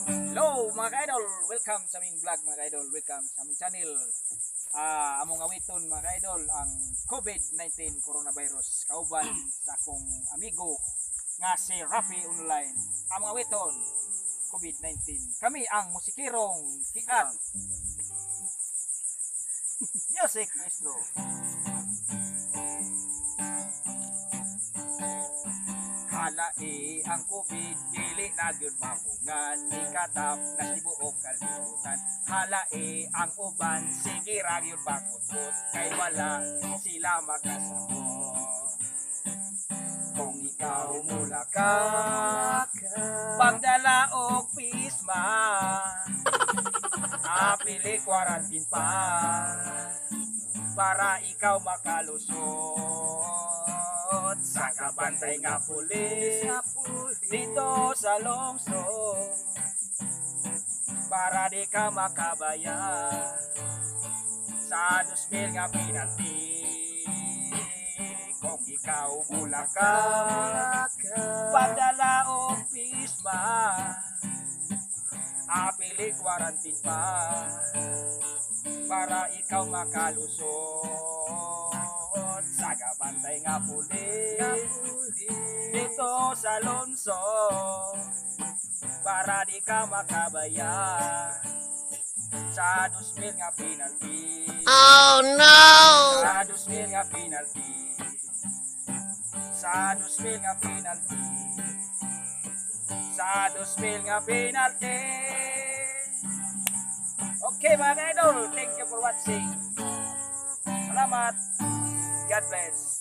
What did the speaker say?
Hello mga ka-idol, welcome sa aming vlog mga ka-idol, welcome sa aming channel. Among awiton mga ka-idol ang COVID-19 coronavirus kauban sa akong amigo nga si Rafi Online. Among awiton COVID-19. Kami ang musikirong kiat. Music maestro. Halai ang COVID dili na gyud mapungan ikatap na tibuok kalibutan. Halai ang uban sige ra gyud bakot kay wala sila makasabot. Kung ikaw mula ka pagdala og pisma apili quarantine pa para ikaw makalusot sa kabantay nga pulis dito sa lungsod para di ka makabaya sa 2,000 nga pinanti. Kung ikaw mula ka pagdala og pisma apili quarantine pa para ikaw makalusot sa kabantay nga pulis dito sa lungsod para di ka makabaya sa 2,000 nga penalty. Oh no! Sa 2,000 nga penalty. Sa 2,000 nga penalty. Sa 2,000 nga penalty. Okay mga idol, thank you for watching. Salamat. God bless.